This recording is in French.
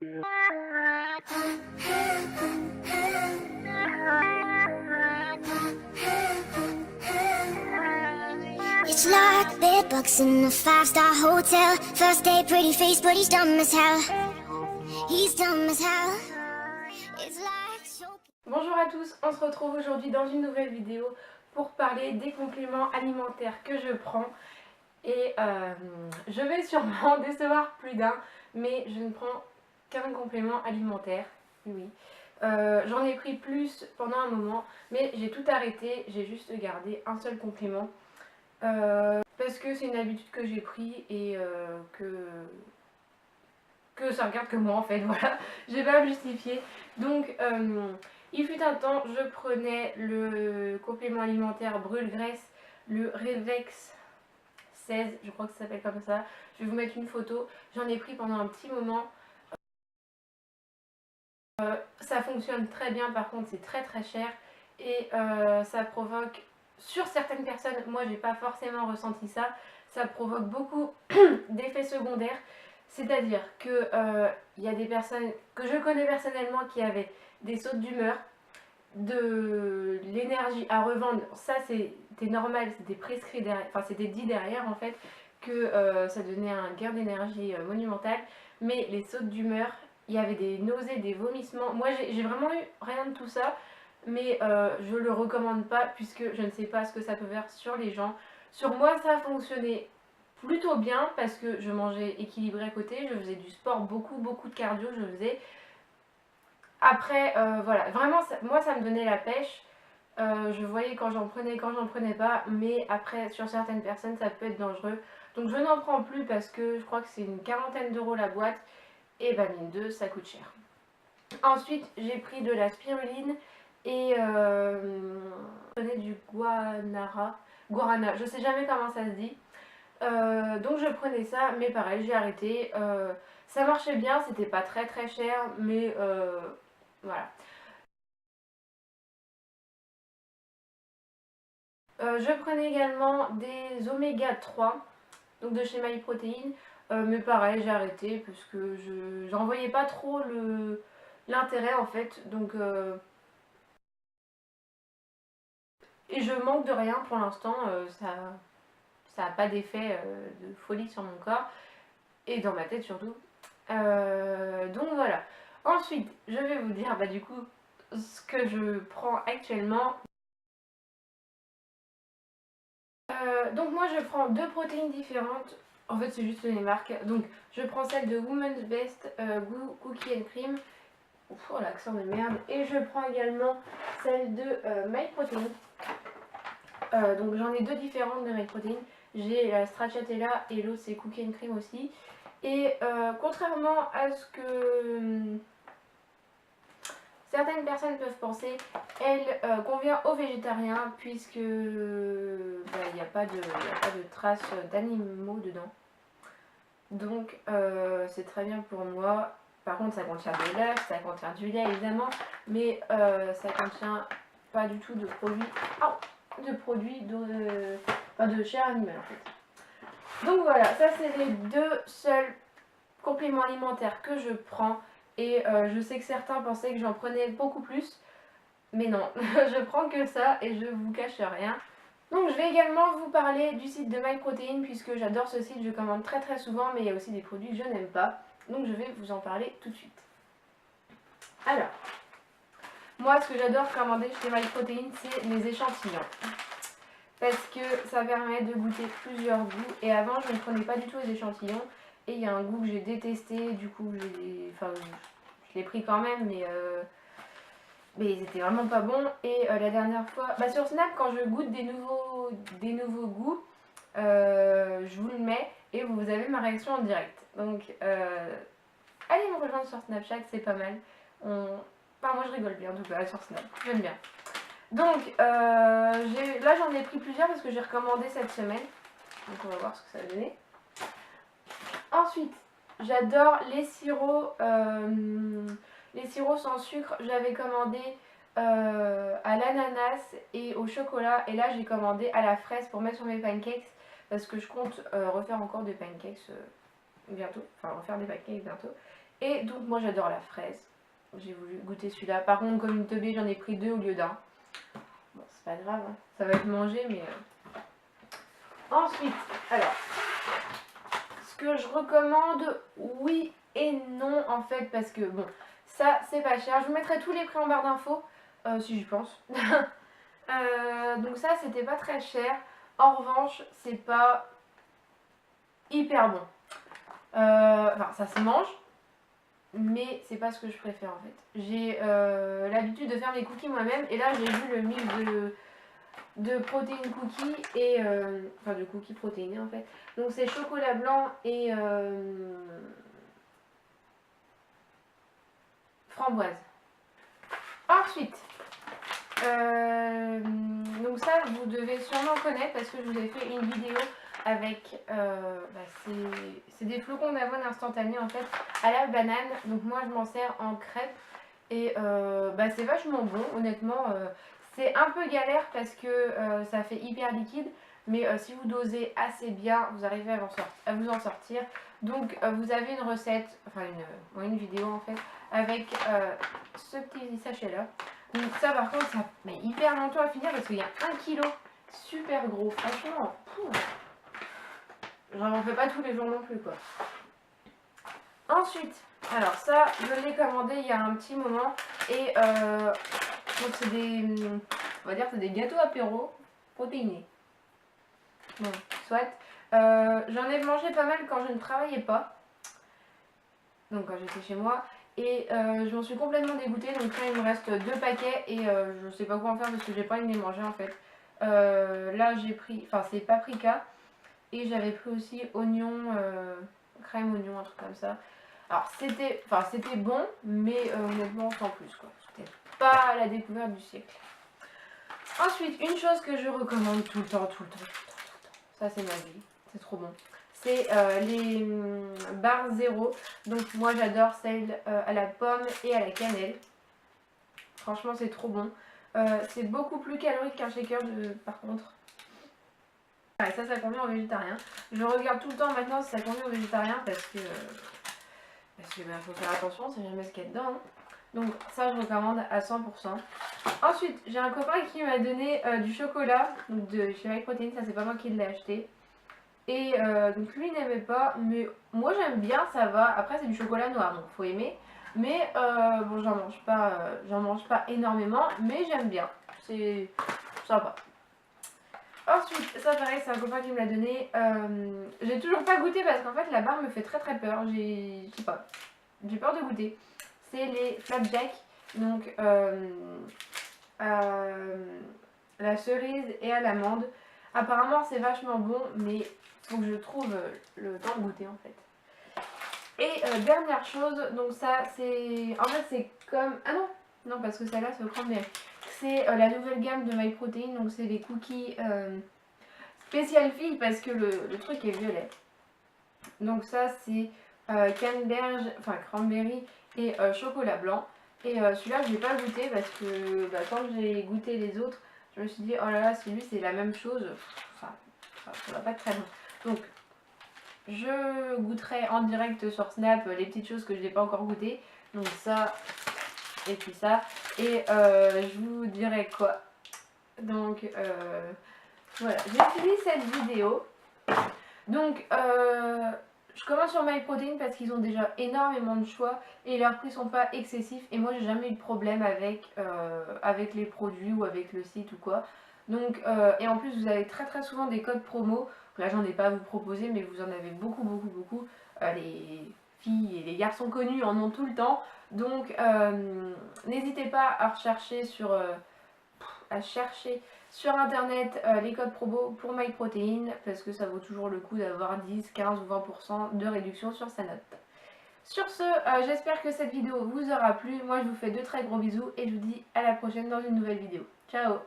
It's like bedbugs in a five-star hotel. First day, pretty face, but he's dumb as hell. He's dumb as hell. It's like so... Bonjour à tous, on se retrouve aujourd'hui dans une nouvelle vidéo pour parler des compléments alimentaires que je prends. Et je vais sûrement décevoir plus d'un, mais je ne prends qu'un complément alimentaire, oui. J'en ai pris plus pendant un moment, mais j'ai tout arrêté, j'ai juste gardé un seul complément. Parce que c'est une habitude que j'ai pris et que ça regarde que moi en fait, voilà, je vais pas me justifier. Donc il fut un temps, je prenais le complément alimentaire brûle-graisse, le Revex 16, je crois que ça s'appelle comme ça. Je vais vous mettre une photo, j'en ai pris pendant un petit moment. Ça fonctionne très bien, par contre c'est très cher et ça provoque, sur certaines personnes, moi j'ai pas forcément ressenti ça, ça provoque beaucoup d'effets secondaires. C'est-à-dire que il y a des personnes que je connais personnellement qui avaient des sautes d'humeur, de l'énergie à revendre. Ça c'était normal, c'était prescrit derrière, enfin c'était dit derrière en fait que ça donnait un gain d'énergie monumental. Mais les sautes d'humeur, il y avait des nausées, des vomissements. Moi j'ai vraiment eu rien de tout ça, mais je le recommande pas puisque je ne sais pas ce que ça peut faire sur les gens. Sur moi ça a fonctionné plutôt bien parce que je mangeais équilibré à côté, je faisais du sport, beaucoup de cardio je faisais. Après voilà, vraiment moi ça me donnait la pêche. Je voyais quand j'en prenais pas, mais après sur certaines personnes ça peut être dangereux. Donc je n'en prends plus parce que je crois que c'est une quarantaine d'euros la boîte et bah mine 2 ça coûte cher. Ensuite j'ai pris de la spiruline et je prenais du guarana, je sais jamais comment ça se dit. Donc je prenais ça, mais pareil j'ai arrêté. Ça marchait bien, c'était pas très cher, mais voilà. Je prenais également des oméga 3, donc de chez MyProtein, mais pareil j'ai arrêté parce que j'en voyais pas trop l'intérêt en fait, donc et je manque de rien pour l'instant, ça n'a pas d'effet de folie sur mon corps et dans ma tête surtout. Donc voilà. Ensuite je vais vous dire du coup ce que je prends actuellement. Donc moi je prends deux protéines différentes, en fait c'est juste les marques. Donc je prends celle de Woman's Best Cookie and Cream, oh l'accent de merde, et je prends également celle de MyProtein. Donc j'en ai deux différentes de MyProtein, j'ai la Stracciatella et l'autre c'est Cookie and Cream aussi. Et contrairement à ce que certaines personnes peuvent penser, elle convient aux végétariens puisque il n'y a pas de traces d'animaux dedans. Donc c'est très bien pour moi. Par contre ça contient de l'œuf, ça contient du lait évidemment, mais ça contient pas du tout de produits, de chair animale en fait. Donc voilà, ça c'est les deux seuls compléments alimentaires que je prends. Et je sais que certains pensaient que j'en prenais beaucoup plus, mais non, je prends que ça et je vous cache rien. Donc je vais également vous parler du site de MyProtein puisque j'adore ce site, je commande très souvent, mais il y a aussi des produits que je n'aime pas. Donc je vais vous en parler tout de suite. Alors, moi ce que j'adore commander chez MyProtein, c'est les échantillons. Parce que ça permet de goûter plusieurs goûts. Et avant je ne prenais pas du tout les échantillons. Et il y a un goût que j'ai détesté, du coup je l'ai pris quand même, mais ils étaient vraiment pas bons. Et la dernière fois, sur Snap, quand je goûte des nouveaux goûts, je vous le mets et vous avez ma réaction en direct. Donc allez me rejoindre sur Snapchat, c'est pas mal. Enfin moi je rigole bien en tout cas sur Snap, j'aime bien. Donc là j'en ai pris plusieurs parce que j'ai recommandé cette semaine. Donc on va voir ce que ça va donner. Ensuite, j'adore les sirops sans sucre. J'avais commandé à l'ananas et au chocolat. Et là, j'ai commandé à la fraise pour mettre sur mes pancakes. Parce que je compte refaire encore des pancakes bientôt. Enfin, refaire des pancakes bientôt. Et donc moi j'adore la fraise. J'ai voulu goûter celui-là. Par contre, comme une teubée, j'en ai pris 2 au lieu d'un. Bon, c'est pas grave, hein. Ça va être mangé, mais... Ensuite, alors, ce que je recommande, oui et non, en fait, parce que, bon, ça, c'est pas cher. Je vous mettrai tous les prix en barre d'infos, si j'y pense. Donc ça, c'était pas très cher. En revanche, c'est pas hyper bon. Enfin, ça se mange, mais c'est pas ce que je préfère en fait. J'ai l'habitude de faire mes cookies moi-même et là j'ai vu le mix de protéines cookies et enfin de cookies protéinés en fait. Donc c'est chocolat blanc et framboise. Ensuite, donc ça vous devez sûrement connaître parce que je vous ai fait une vidéo avec c'est des flocons d'avoine instantanés en fait à la banane. Donc moi je m'en sers en crêpe et c'est vachement bon honnêtement. C'est un peu galère parce que ça fait hyper liquide, mais si vous dosez assez bien vous arrivez à vous en sortir. Donc vous avez une recette, enfin une vidéo en fait avec ce petit sachet là. Donc ça par contre ça met hyper longtemps à finir parce qu'il y a 1 kg super gros, franchement. J'en fais pas tous les jours non plus quoi. Ensuite, alors ça je l'ai commandé il y a un petit moment et donc c'est des, on va dire c'est des gâteaux apéro protéinés. Bon, soit. J'en ai mangé pas mal quand je ne travaillais pas, donc quand j'étais chez moi. Et je m'en suis complètement dégoûtée, donc là il me reste 2 paquets et je sais pas quoi en faire parce que j'ai pas envie de les manger en fait. Là j'ai pris, enfin c'est paprika et j'avais pris aussi oignon, crème oignon, un truc comme ça. Alors c'était bon, mais honnêtement sans plus quoi. C'était pas la découverte du siècle. Ensuite, une chose que je recommande tout le temps, ça c'est ma vie, c'est trop bon. C'est les barres zéro. Donc moi j'adore celles à la pomme et à la cannelle. Franchement c'est trop bon. C'est beaucoup plus calorique qu'un shaker par contre. Ouais, ça convient aux végétariens. Je regarde tout le temps maintenant si ça convient aux végétariens parce que faut faire attention, c'est jamais ce qu'il y a dedans. Hein. Donc ça je recommande à 100%. Ensuite j'ai un copain qui m'a donné du chocolat donc de chez MyProtein, ça c'est pas moi qui l'ai acheté. Et donc lui il n'aimait pas, mais moi j'aime bien, ça va. Après c'est du chocolat noir, donc faut aimer. Mais bon j'en mange pas énormément, mais j'aime bien. C'est sympa. Ensuite, ça pareil, c'est un copain qui me l'a donné. J'ai toujours pas goûté parce qu'en fait la barre me fait très peur. Je sais pas, j'ai peur de goûter. C'est les flapjack, donc la cerise et à l'amande. Apparemment c'est vachement bon, mais faut que je trouve le temps de goûter en fait. Et dernière chose, donc ça c'est... En fait c'est comme... Ah non parce que celle-là c'est au cranberry. C'est la nouvelle gamme de MyProtein, donc c'est des cookies spécial fille parce que le truc est violet. Donc ça c'est canneberge, enfin cranberry et chocolat blanc. Et celui-là je l'ai pas goûté parce que quand j'ai goûté les autres, je me suis dit oh là là celui c'est la même chose, enfin ça va pas être très bon. Donc je goûterai en direct sur Snap les petites choses que je n'ai pas encore goûté. Donc ça et puis ça. Et je vous dirai quoi. Donc voilà, j'ai fini cette vidéo. Donc je commence sur MyProtein parce qu'ils ont déjà énormément de choix et leurs prix sont pas excessifs. Et moi j'ai jamais eu de problème avec les produits ou avec le site ou quoi. Donc et en plus vous avez très souvent des codes promo. Là j'en ai pas à vous proposer mais vous en avez beaucoup. Les filles et les garçons connus en ont tout le temps. Donc n'hésitez pas à rechercher sur internet les codes promo pour MyProtein parce que ça vaut toujours le coup d'avoir 10, 15 ou 20% de réduction sur sa note. Sur ce, j'espère que cette vidéo vous aura plu. Moi je vous fais de très gros bisous et je vous dis à la prochaine dans une nouvelle vidéo. Ciao!